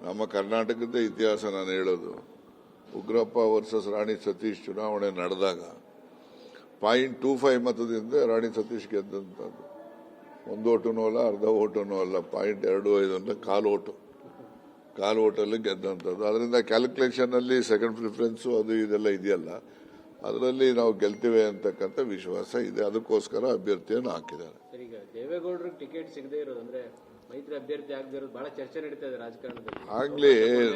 ನಮ್ಮ ಕರ್ನಾಟಕದ ಇತಿಹಾಸ ನಾನು ಹೇಳೋದು. ಉಗ್ರಪ್ಪ ವರ್ಸಸ್ ರಾಣಿ ಸತೀಶ್ ಚುನಾವಣೆ ನಡೆದಾಗ 0.25 ಮತದಿಂದ ರಾಣಿ ಸತೀಶ್ ಗೆದ್ದಂಥದ್ದು. 1 ಓಟನೂ ಅಲ್ಲ, ಅರ್ಧ ಓಟನೂ ಅಲ್ಲ, 0.25 ಅಂದ್ರೆ ಕಾಲು ಓಟಲ್ಲಿ ಗೆದ್ದಂಥದ್ದು. ಅದರಿಂದ ಕ್ಯಾಲ್ಕುಲೇಷನ್ ಅಲ್ಲಿ ಸೆಕೆಂಡ್ ಪ್ರಿಫರೆನ್ಸ್ ಅದು ಇದೆಲ್ಲ ಇದೆಯಲ್ಲ, ಅದರಲ್ಲಿ ನಾವು ಗೆಲ್ತೇವೆ ಅಂತಕ್ಕಂಥ ವಿಶ್ವಾಸ ಇದೆ. ಅದಕ್ಕೋಸ್ಕರ ಅಭ್ಯರ್ಥಿಯನ್ನು ಹಾಕಿದ್ದಾರೆ. ಈಗ ದೇವೇಗೌಡರಿಗೆ ಟಿಕೆಟ್ ಸಿಗದೇ ಇರೋದು ಅಂದ್ರೆ ಮೈತ್ರಿ ಅಭ್ಯರ್ಥಿ ಆಗದೇ ಇರೋದು ಬಹಳ ಚರ್ಚೆ ನಡೀತಾ ಇದೆ ರಾಜಕಾರಣದಲ್ಲಿ. ಆಗ್ಲಿ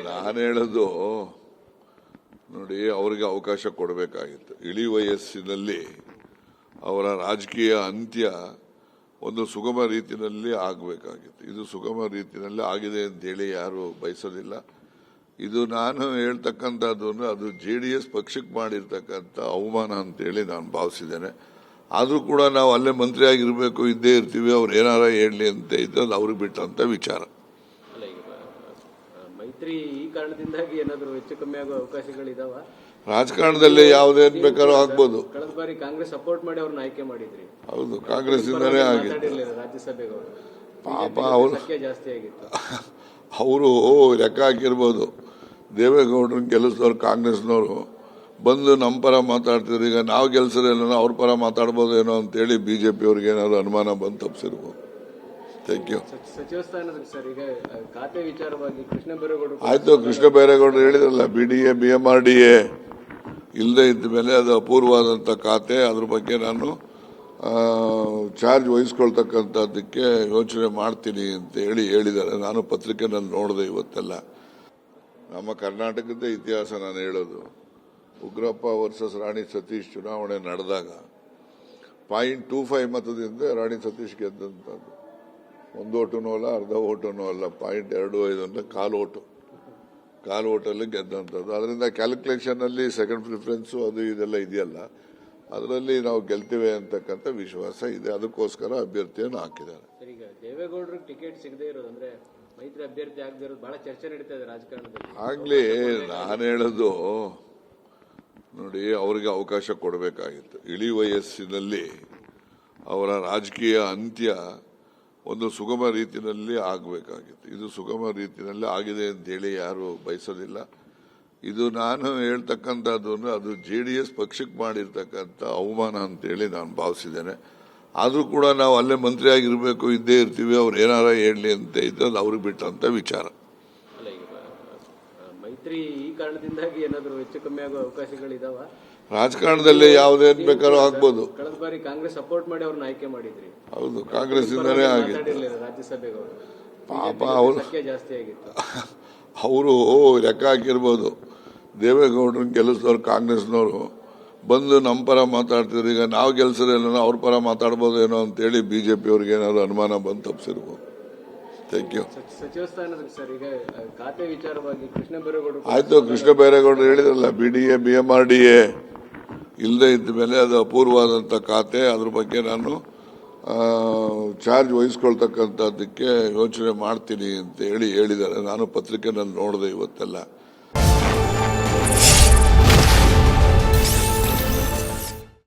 ನಾನು ಹೇಳೋದು ನೋಡಿ, ಅವರಿಗೆ ಅವಕಾಶ ಕೊಡಬೇಕಾಗಿತ್ತು. ಇಳಿ ವಯಸ್ಸಿನಲ್ಲಿ ಅವರ ರಾಜಕೀಯ ಅಂತ್ಯ ಒಂದು ಸುಗಮ ರೀತಿಯಲ್ಲಿ ಆಗಬೇಕಾಗಿತ್ತು. ಇದು ಸುಗಮ ರೀತಿಯಲ್ಲಿ ಆಗಿದೆ ಅಂತೇಳಿ ಯಾರು ಬಯಸೋದಿಲ್ಲ. ಇದು ನಾನು ಹೇಳ್ತಕ್ಕಂಥದ್ದು ಅಂದ್ರೆ ಅದು JDS ಪಕ್ಷಕ್ಕೆ ಮಾಡಿರ್ತಕ್ಕಂಥ ಅವಮಾನ ಅಂತೇಳಿ ನಾನು ಭಾವಿಸಿದ್ದೇನೆ. ಆದರೂ ಕೂಡ ನಾವು ಅಲ್ಲೇ ಮಂತ್ರಿ ಆಗಿರಬೇಕು, ಇದ್ದೇ ಇರ್ತೀವಿ, ಅವ್ರು ಏನಾರ ಹೇಳಲಿ ಅಂತ ಇದ್ರೆ ಅದು ಅವ್ರಿಗೆ ಬಿಟ್ಟಂತ ವಿಚಾರ. ಮೈತ್ರಿ ಈ ಕಾರಣದಿಂದಾಗಿ ಏನಾದರೂ ಹೆಚ್ಚು ಕಮ್ಮಿ ಆಗೋ ಅವಕಾಶಗಳಿದಾವ? ರಾಜಕಾರಣದಲ್ಲಿ ಯಾವುದೇನ್ ಬೇಕಾದ್ರೂ ಆಗ್ಬೋದು. ಕಳೆದ ಬಾರಿ ಕಾಂಗ್ರೆಸ್ ಸಪೋರ್ಟ್ ಮಾಡಿ ಅವ್ರನ್ನ ಆಯ್ಕೆ ಮಾಡಿದ್ರಿ. ಹೌದು, ಕಾಂಗ್ರೆಸ್ ಇಂದನೇ ಆಗಿತ್ತು. ರಾಜ್ಯಸಭೆಗೆ ಪಾಪ ಅವರು ಜಾಸ್ತಿ ಆಗಿತ್ತು. ಅವರು ಲೆಕ್ಕ ಹಾಕಿರ್ಬೋದು. ದೇವೇಗೌಡರನ್ನ ಗೆಲ್ಲಿಸಿದವ್ರು ಕಾಂಗ್ರೆಸ್ನವರು ಬಂದು ನಮ್ಮ ಪರ ಮಾತಾಡ್ತಿದ್ರು. ಈಗ ನಾವು ಗೆಲ್ಸೋದೇನೋ ಅವ್ರ ಪರ ಮಾತಾಡ್ಬೋದು ಏನೋ ಅಂತೇಳಿ ಬಿಜೆಪಿ ಅವ್ರಿಗೆ ಏನಾದ್ರು ಅನುಮಾನ ಬಂದು ತಪ್ಪಿಸಿರ್ಬೋದು. Thank you. ಸಚಿವ ಸ್ಥಾನದಲ್ಲಿ ಸರ್ ಈಗ ಖಾತೆ ವಿಚಾರವಾಗಿ ಕೃಷ್ಣ ಬೈರೇಗೌಡರು ಆಯ್ತು, ಕೃಷ್ಣ ಬೈರೇಗೌಡರು ಹೇಳಿದ್ರಲ್ಲ, BDA BMRDA ಇಲ್ಲದೆ ಇದ್ದ ಮೇಲೆ ಅದು ಅಪೂರ್ವವಾದಂಥ ಖಾತೆ, ಅದ್ರ ಬಗ್ಗೆ ನಾನು ಚಾರ್ಜ್ ವಹಿಸ್ಕೊಳ್ತಕ್ಕಂಥದ್ದಕ್ಕೆ ಯೋಚನೆ ಮಾಡ್ತೀನಿ ಅಂತ ಹೇಳಿದ್ದಾರೆ. ನಾನು ಪತ್ರಿಕೆನಲ್ಲಿ ನೋಡಿದೆ ಇವತ್ತೆಲ್ಲ. ನಮ್ಮ ಕರ್ನಾಟಕದ ಇತಿಹಾಸ ನಾನು ಹೇಳೋದು. ಉಗ್ರಪ್ಪ ವರ್ಸಸ್ ರಾಣಿ ಸತೀಶ್ ಚುನಾವಣೆ ನಡೆದಾಗ 0.25 ಮತದಿಂದ ರಾಣಿ ಸತೀಶ್ ಗೆದ್ದಂಥದ್ದು. 1 ಓಟನೂ ಅಲ್ಲ, ಅರ್ಧ ಓಟನೂ ಅಲ್ಲ, 0.25 ಅಂದ್ರೆ ಕಾಲು ಓಟಲ್ಲಿ ಗೆದ್ದಂಥದ್ದು. ಅದರಿಂದ ಕ್ಯಾಲ್ಕುಲೇಷನ್ ಅಲ್ಲಿ ಸೆಕೆಂಡ್ ಪ್ರಿಫರೆನ್ಸ್ ಅದು ಇದೆಲ್ಲ ಇದೆಯಲ್ಲ, ಅದರಲ್ಲಿ ನಾವು ಗೆಲ್ತೇವೆ ಅಂತಕ್ಕಂಥ ವಿಶ್ವಾಸ ಇದೆ. ಅದಕ್ಕೋಸ್ಕರ ಅಭ್ಯರ್ಥಿಯನ್ನು ಹಾಕಿದ್ದಾರೆ. ಈಗ ದೇವೇಗೌಡರಿಗೆ ಟಿಕೆಟ್ ಸಿಗದೇ ಇರೋದು ಅಂದ್ರೆ ಮೈತ್ರಿ ಅಭ್ಯರ್ಥಿ ಆಗದೇ ಇರೋದು ಬಹಳ ಚರ್ಚೆ ನಡೀತಾ ಇದೆ ರಾಜಕಾರಣದಲ್ಲಿ. ಆಗ್ಲಿ ನಾನು ಹೇಳೋದು ನೋಡಿ, ಅವರಿಗೆ ಅವಕಾಶ ಕೊಡಬೇಕಾಗಿತ್ತು. ಇಳಿ ವಯಸ್ಸಿನಲ್ಲಿ ಅವರ ರಾಜಕೀಯ ಅಂತ್ಯ ಒಂದು ಸುಗಮ ರೀತಿಯಲ್ಲಿ ಆಗಬೇಕಾಗಿತ್ತು. ಇದು ಸುಗಮ ರೀತಿಯಲ್ಲಿ ಆಗಿದೆ ಅಂತೇಳಿ ಯಾರು ಬಯಸೋದಿಲ್ಲ. ಇದು ನಾನು ಹೇಳ್ತಕ್ಕಂಥದ್ದು ಅಂದ್ರೆ ಅದು JDS ಪಕ್ಷಕ್ಕೆ ಮಾಡಿರ್ತಕ್ಕಂಥ ಅವಮಾನ ಅಂತೇಳಿ ನಾನು ಭಾವಿಸಿದ್ದೇನೆ. ಆದರೂ ಕೂಡ ನಾವು ಅಲ್ಲೇ ಮಂತ್ರಿ ಆಗಿರಬೇಕು, ಇದ್ದೇ ಇರ್ತೀವಿ, ಅವ್ರು ಏನಾರ ಹೇಳಲಿ ಅಂತ ಇದ್ರೆ ಅದು ಅವ್ರಿಗೆ ಬಿಟ್ಟಂತ ವಿಚಾರ. ಮೈತ್ರಿ ಈ ಕಾರಣದಿಂದಾಗಿ ಏನಾದರೂ ಹೆಚ್ಚು ಕಮ್ಮಿ ಆಗೋ ಅವಕಾಶಗಳಿದಾವ? ರಾಜಕಾರಣದಲ್ಲಿ ಯಾವುದೇನ್ ಬೇಕಾದ್ರೂ ಆಗ್ಬೋದು. ಕಳೆದ ಬಾರಿ ಕಾಂಗ್ರೆಸ್ ಸಪೋರ್ಟ್ ಮಾಡಿ ಅವ್ರನ್ನ ಆಯ್ಕೆ ಮಾಡಿದ್ರಿ. ಹೌದು, ಕಾಂಗ್ರೆಸ್ ಇಂದನೇ ಆಗಿತ್ತು. ರಾಜ್ಯಸಭೆಗೆ ಪಾಪ ಅವರು ಜಾಸ್ತಿ ಆಗಿತ್ತು. ಅವರು ಲೆಕ್ಕ ಹಾಕಿರ್ಬೋದು. ದೇವೇಗೌಡರನ್ನ ಗೆಲ್ಲಿಸಿದವ್ರು ಕಾಂಗ್ರೆಸ್ನವರು ಬಂದು ನಮ್ಮ ಪರ ಮಾತಾಡ್ತಿದ್ರು. ಈಗ ನಾವು ಗೆಲ್ಸೋದೇನೋ ಅವ್ರ ಪರ ಮಾತಾಡ್ಬೋದು ಏನೋ ಅಂತೇಳಿ ಬಿಜೆಪಿ ಅವ್ರಿಗೆ ಏನಾದ್ರು ಅನುಮಾನ ಬಂದು ತಪ್ಪಿಸಿರ್ಬೋದು. Thank you. ಸಚಿವ ಸ್ಥಾನದಲ್ಲಿ ಸರ್ ಈಗ ಖಾತೆ ವಿಚಾರವಾಗಿ ಕೃಷ್ಣ ಬೈರೇಗೌಡರು ಆಯ್ತು, ಕೃಷ್ಣ ಬೈರೇಗೌಡರು ಹೇಳಿದ್ರಲ್ಲ, BDA BMRDA ಇಲ್ಲದೆ ಇದ್ದ ಮೇಲೆ ಅದು ಅಪೂರ್ವವಾದಂಥ ಖಾತೆ, ಅದ್ರ ಬಗ್ಗೆ ನಾನು ಚಾರ್ಜ್ ವಹಿಸ್ಕೊಳ್ತಕ್ಕಂಥದ್ದಕ್ಕೆ ಯೋಚನೆ ಮಾಡ್ತೀನಿ ಅಂತ ಹೇಳಿದ್ದಾರೆ. ನಾನು ಪತ್ರಿಕೆನಲ್ಲಿ ನೋಡಿದೆ ಇವತ್ತೆಲ್ಲ.